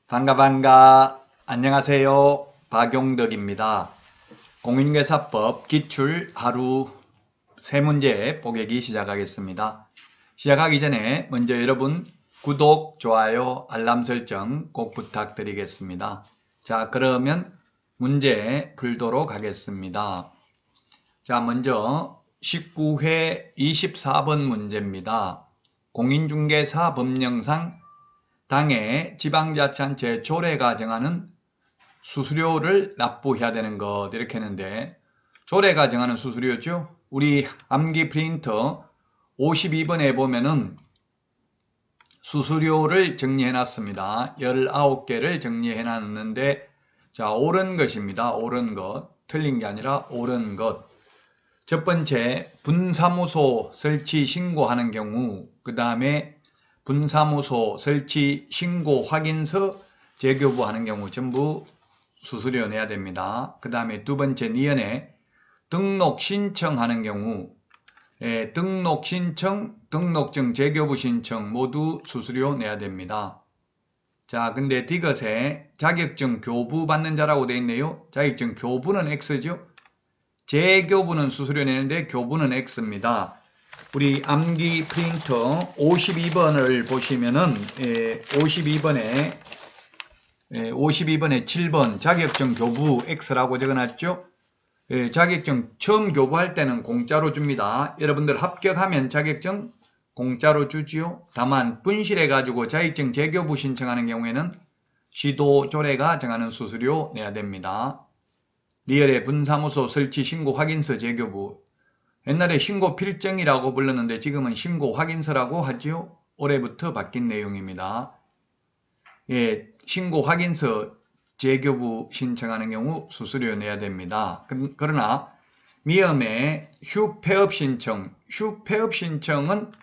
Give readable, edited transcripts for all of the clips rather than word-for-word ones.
반가 안녕하세요. 박용덕입니다. 공인중개사법 기출 하루 3문제 보기 시작하겠습니다. 시작하기 전에 먼저 여러분 구독, 좋아요, 알람 설정 꼭 부탁드리겠습니다. 자, 그러면 문제 풀도록 하겠습니다. 자, 먼저 19회 24번 문제입니다. 공인중개사 법령상 당해 지방자치단체 조례가 정하는 수수료를 납부해야 되는 것 이렇게 했는데, 조례가 정하는 수수료죠. 우리 암기 프린터 52번에 보면은 수수료를 정리해 놨습니다. 19개를 정리해 놨는데, 자, 옳은 것입니다. 옳은 것. 틀린 게 아니라 옳은 것. 첫 번째, 분사무소 설치 신고하는 경우, 그 다음에 분사무소 설치 신고 확인서 재교부하는 경우 전부 수수료 내야 됩니다. 그 다음에 두 번째, 니은에 등록 신청하는 경우 등록 신청, 등록증 재교부 신청 모두 수수료 내야 됩니다. 자, 근데 디귿에 자격증 교부 받는 자라고 되어 있네요. 자격증 교부는 X죠. 재교부는 수수료 내는데 교부는 X입니다. 우리 암기 프린터 52번을 보시면은 52번에 7번 자격증 교부 X라고 적어놨죠. 자격증 처음 교부할 때는 공짜로 줍니다. 여러분들 합격하면 자격증 공짜로 주지요. 다만 분실해 가지고 자격증 재교부 신청하는 경우에는 시도 조례가 정하는 수수료 내야 됩니다. 리얼의 분사무소 설치 신고 확인서 재교부, 옛날에 신고 필정이라고 불렀는데 지금은 신고 확인서라고 하지요. 올해부터 바뀐 내용입니다. 신고 확인서 재교부 신청하는 경우 수수료 내야 됩니다. 그러나 미음의 휴폐업 신청은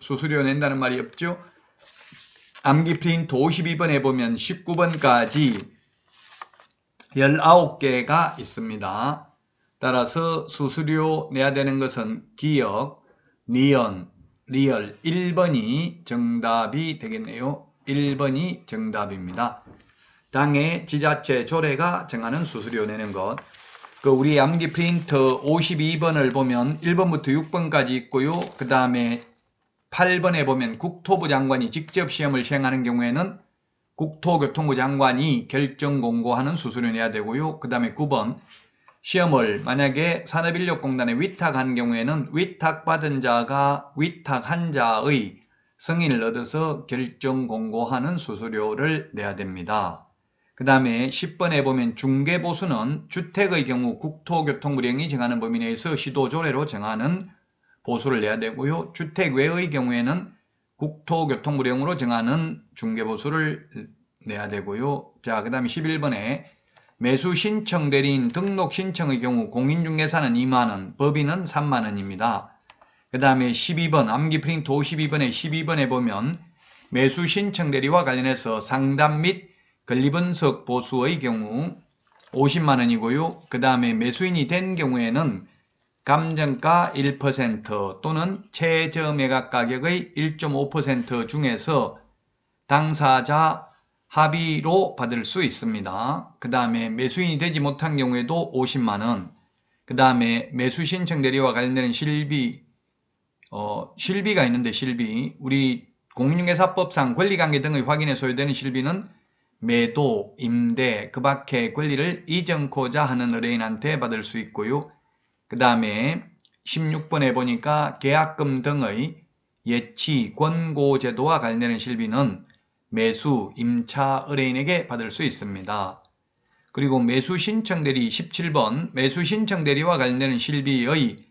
수수료 낸다는 말이 없죠. 암기 프린트 52번에 보면 19번까지 19개가 있습니다. 따라서 수수료 내야 되는 것은 기역, 니은, 리얼 1번이 정답이 되겠네요. 1번이 정답입니다. 당해 지자체 조례가 정하는 수수료 내는 것. 우리 암기 프린터 52번을 보면 1번부터 6번까지 있고요. 그 다음에 8번에 보면 국토부 장관이 직접 시험을 시행하는 경우에는 국토교통부 장관이 결정 공고하는 수수료 내야 되고요. 그 다음에 9번 시험을 만약에 산업인력공단에 위탁한 경우에는 위탁받은 자가 위탁한 자의 승인을 얻어서 결정 공고하는 수수료를 내야 됩니다. 그 다음에 10번에 보면 중개보수는 주택의 경우 국토교통부령이 정하는 범위 내에서 시도조례로 정하는 보수를 내야 되고요. 주택 외의 경우에는 국토교통부령으로 정하는 중개보수를 내야 되고요. 자, 그 다음에 11번에 매수 신청 대리인 등록 신청의 경우 공인중개사는 2만원, 법인은 3만원입니다. 그 다음에 12번, 암기 프린트 52번에 12번에 보면 매수 신청 대리와 관련해서 상담 및 권리분석 보수의 경우 50만원이고요. 그 다음에 매수인이 된 경우에는 감정가 1% 또는 최저매각 가격의 1.5% 중에서 당사자 합의로 받을 수 있습니다. 그 다음에 매수인이 되지 못한 경우에도 50만원. 그 다음에 매수 신청 대리와 관련된 실비가 있는데 실비, 우리 공인중개사법상 권리관계 등의 확인에 소요되는 실비는 매도, 임대, 그 밖의 권리를 이전코자 하는 의뢰인한테 받을 수 있고요. 그 다음에 16번에 보니까 계약금 등의 예치, 권고 제도와 관련된 실비는 매수, 임차 의뢰인에게 받을 수 있습니다. 그리고 매수 신청 대리 17번, 매수 신청 대리와 관련된 실비의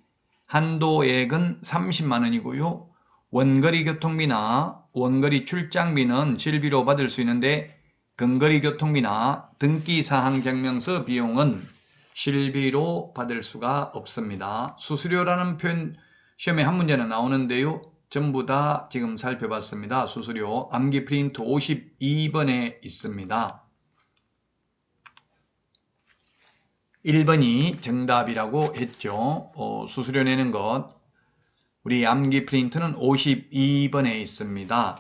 한도액은 30만원이고요. 원거리 교통비나 원거리 출장비는 실비로 받을 수 있는데 근거리 교통비나 등기사항 증명서 비용은 실비로 받을 수가 없습니다. 수수료라는 표현 시험에 한 문제는 나오는데요. 전부 다 지금 살펴봤습니다. 수수료 암기 프린트 52번에 있습니다. 1번이 정답이라고 했죠. 수수료 내는 것. 우리 암기 프린트는 52번에 있습니다.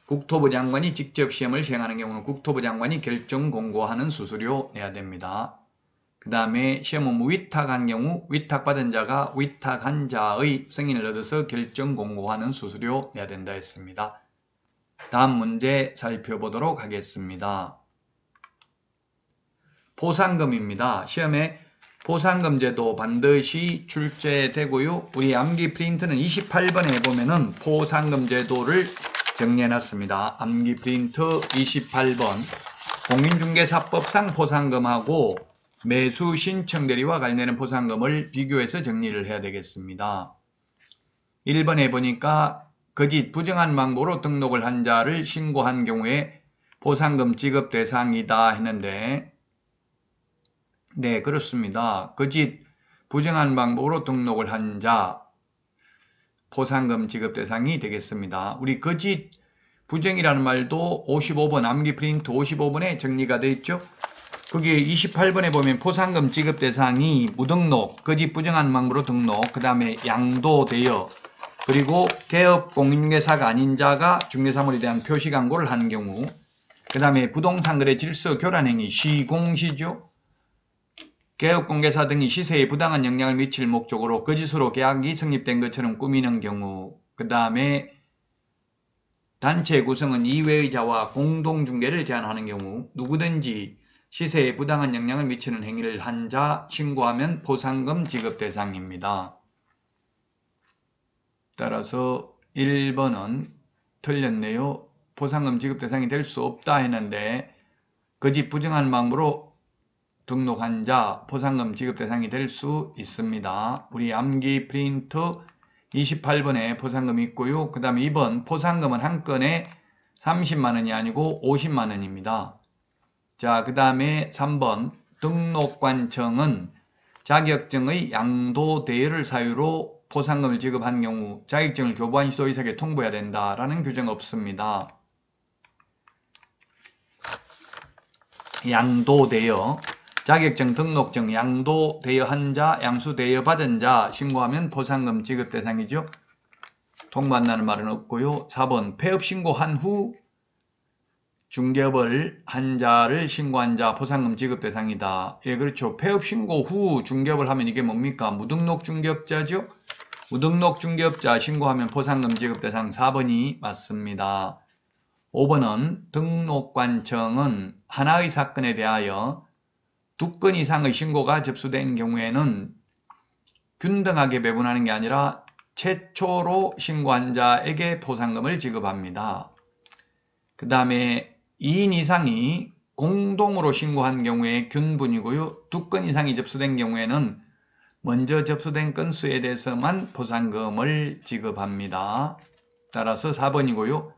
국토부 장관이 직접 시험을 시행하는 경우는 국토부 장관이 결정 공고하는 수수료 내야 됩니다. 그 다음에 시험 위탁한 경우 위탁받은 자가 위탁한 자의 승인을 얻어서 결정 공고하는 수수료 내야 된다 했습니다. 다음 문제 살펴보도록 하겠습니다. 포상금입니다. 시험에 포상금 제도 반드시 출제되고요. 우리 암기 프린트는 28번에 보면은 포상금 제도를 정리해놨습니다. 암기 프린트 28번 공인중개사법상 포상금하고 매수 신청 대리와 관련된 포상금을 비교해서 정리를 해야 되겠습니다. 1번에 보니까 거짓 부정한 방법으로 등록을 한 자를 신고한 경우에 포상금 지급 대상이다 했는데 네, 그렇습니다. 거짓 부정한 방법으로 등록을 한 자 포상금 지급 대상이 되겠습니다. 우리 거짓 부정이라는 말도 55번 암기 프린트 55번에 정리가 되어 있죠. 거기에 28번에 보면 포상금 지급 대상이 무등록, 거짓 부정한 방법으로 등록, 그 다음에 양도되어 그리고 개업 공인중개사가 아닌 자가 중개사물에 대한 표시 광고를 한 경우 그 다음에 부동산 거래 질서 교란 행위 시공시죠. 개업공개사 등이 시세에 부당한 영향을 미칠 목적으로 거짓으로 계약이 성립된 것처럼 꾸미는 경우 그 다음에 단체 구성은 이외의 자와 공동중개를 제한하는 경우 누구든지 시세에 부당한 영향을 미치는 행위를 한 자 신고하면 포상금 지급 대상입니다. 따라서 1번은 틀렸네요. 포상금 지급 대상이 될 수 없다 했는데 거짓 부정한 방법으로 등록한 자 포상금 지급 대상이 될 수 있습니다. 우리 암기 프린트 28번에 포상금이 있고요. 그 다음에 2번 포상금은 한 건에 30만원이 아니고 50만원입니다. 자, 그 다음에 3번 등록관청은 자격증의 양도 대여를 사유로 포상금을 지급한 경우 자격증을 교부한 시도의사에게 통보해야 된다라는 규정 없습니다. 양도 대여 자격증, 등록증, 양도 대여한 자, 양수 대여받은 자 신고하면 포상금 지급 대상이죠. 통보한다는 말은 없고요. 4번 폐업 신고한 후 중개업을 한 자를 신고한 자 포상금 지급 대상이다. 예, 그렇죠. 폐업 신고 후 중개업을 하면 이게 뭡니까? 무등록 중개업자죠. 무등록 중개업자 신고하면 포상금 지급 대상 4번이 맞습니다. 5번은 등록관청은 하나의 사건에 대하여 2건 이상의 신고가 접수된 경우에는 균등하게 배분하는 게 아니라 최초로 신고한 자에게 포상금을 지급합니다. 그 다음에 2인 이상이 공동으로 신고한 경우에 균분이고요. 2건 이상이 접수된 경우에는 먼저 접수된 건수에 대해서만 포상금을 지급합니다. 따라서 4번이고요.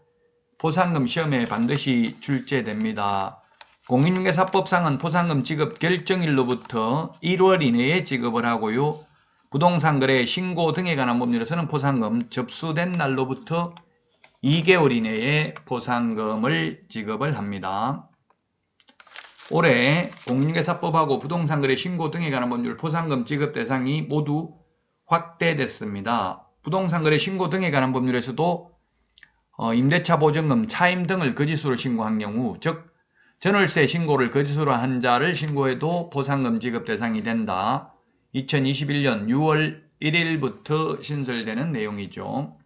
포상금 시험에 반드시 출제됩니다. 공인중개사법상은 포상금 지급 결정일로부터 1월 이내에 지급을 하고요. 부동산 거래 신고 등에 관한 법률에서는 포상금 접수된 날로부터 2개월 이내에 포상금을 지급을 합니다. 올해 공인중개사법하고 부동산 거래 신고 등에 관한 법률 포상금 지급 대상이 모두 확대됐습니다. 부동산 거래 신고 등에 관한 법률에서도 임대차 보증금, 차임 등을 거짓으로 신고한 경우, 즉 전월세 신고를 거짓으로 한 자를 신고해도 포상금 지급 대상이 된다. 2021년 6월 1일부터 신설되는 내용이죠.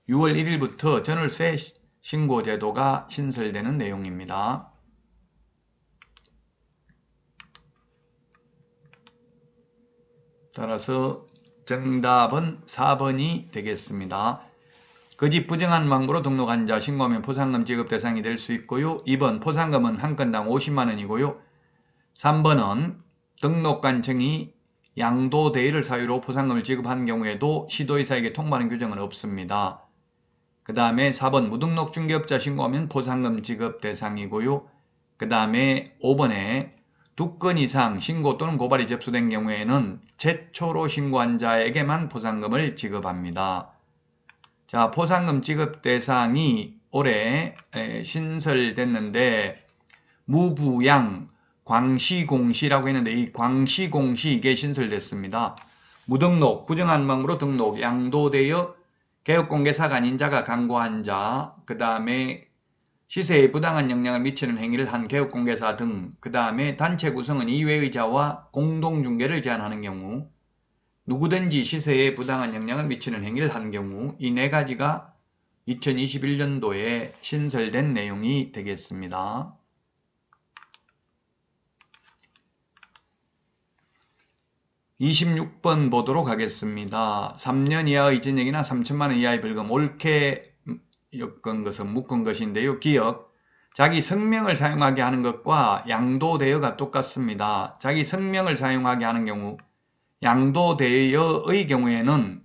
6월 1일부터 전월세 신고 제도가 신설되는 내용입니다. 따라서 정답은 4번이 되겠습니다. 거짓 부정한 방법으로 등록한 자 신고하면 포상금 지급 대상이 될 수 있고요. 2번 포상금은 한 건당 50만원이고요. 3번은 등록관청이 양도 대여를 사유로 포상금을 지급한 경우에도 시도의사에게 통보하는 규정은 없습니다. 그 다음에 4번 무등록 중개업자 신고하면 포상금 지급 대상이고요. 그 다음에 5번에 2건 이상 신고 또는 고발이 접수된 경우에는 최초로 신고한 자에게만 포상금을 지급합니다. 자, 포상금 지급 대상이 올해 신설됐는데 무부양, 광시공시라고 했는데 이 광시공시 이게 신설됐습니다. 무등록, 부정한 마음으로 등록, 양도되어 개업공개사가 아닌 자가 강고한 자, 그 다음에 시세에 부당한 영향을 미치는 행위를 한 개업공개사 등, 그 다음에 단체 구성은 이외의 자와 공동중개를 제한하는 경우, 누구든지 시세에 부당한 영향을 미치는 행위를 한 경우, 이 네 가지가 2021년도에 신설된 내용이 되겠습니다. 26번 보도록 하겠습니다. 3년 이하의 진액이나 3천만 원 이하의 벌금, 옳게 엮은 것은 묶은 것인데요. 기억, 자기 성명을 사용하게 하는 것과 양도대여가 똑같습니다. 자기 성명을 사용하게 하는 경우, 양도대여의 경우에는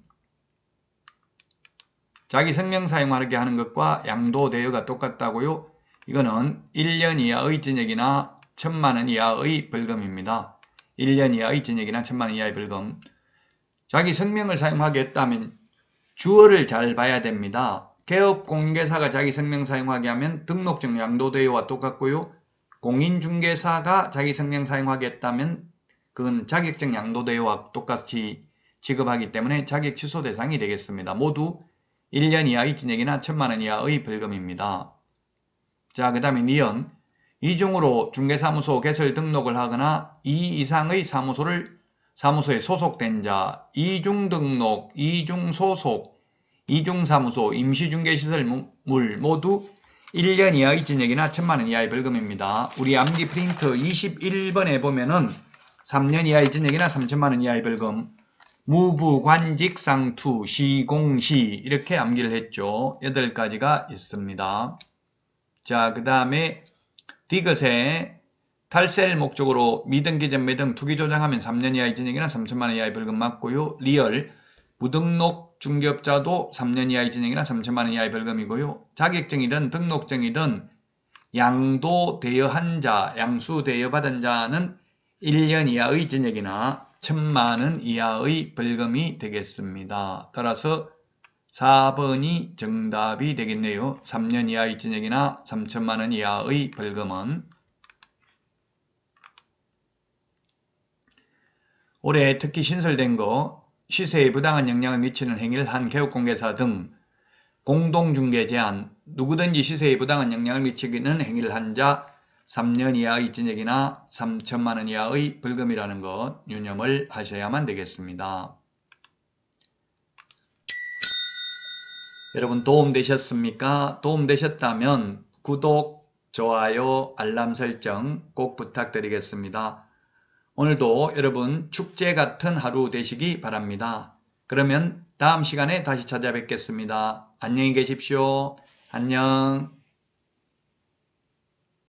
자기 성명 사용하게 하는 것과 양도대여가 똑같다고요. 이거는 1년 이하의 징역이나 1,000만 원 이하의 벌금입니다. 1년 이하의 징역이나 1,000만 원 이하의 벌금. 자기 성명을 사용하겠다면 주어를 잘 봐야 됩니다. 개업공개사가 자기 성명 사용하게 하면 등록증 양도대여와 똑같고요. 공인중개사가 자기 성명 사용하겠다면 그건 자격증 양도대여와 똑같이 취급하기 때문에 자격 취소 대상이 되겠습니다. 모두 1년 이하의 징역이나 1,000만 원 이하의 벌금입니다. 자, 그 다음에 니은, 이중으로 중개사무소 개설 등록을 하거나 이 이상의 사무소에 소속된 자, 이중등록, 이중소속, 이중사무소, 임시중개시설물 모두 1년 이하의 징역이나 1,000만 원 이하의 벌금입니다. 우리 암기 프린트 21번에 보면은 3년 이하의 징역이나 3천만 원 이하의 벌금, 무부관직상투, 시공시 이렇게 암기를 했죠. 8가지가 있습니다. 자, 그 다음에 디귿에 탈세를 목적으로 미등기전 매등 투기 조장하면 3년 이하의 징역이나 3천만 원 이하의 벌금 맞고요. 리얼 무등록 중개업자도 3년 이하의 징역이나 3천만 원 이하의 벌금이고요. 자격증이든 등록증이든 양도대여한 자, 양수대여받은 자는 1년 이하의 징역이나 1,000만 원 이하의 벌금이 되겠습니다. 따라서 4번이 정답이 되겠네요. 3년 이하의 징역이나 3천만 원 이하의 벌금은. 올해 특히 신설된 거, 시세에 부당한 영향을 미치는 행위를 한 개업공개사 등 공동중개 제한, 누구든지 시세에 부당한 영향을 미치는 행위를 한 자 3년 이하의 징역이나 3천만 원 이하의 벌금이라는 것 유념을 하셔야만 되겠습니다. 여러분 도움되셨습니까? 도움되셨다면 구독, 좋아요, 알람 설정 꼭 부탁드리겠습니다. 오늘도 여러분 축제 같은 하루 되시기 바랍니다. 그러면 다음 시간에 다시 찾아뵙겠습니다. 안녕히 계십시오. 안녕.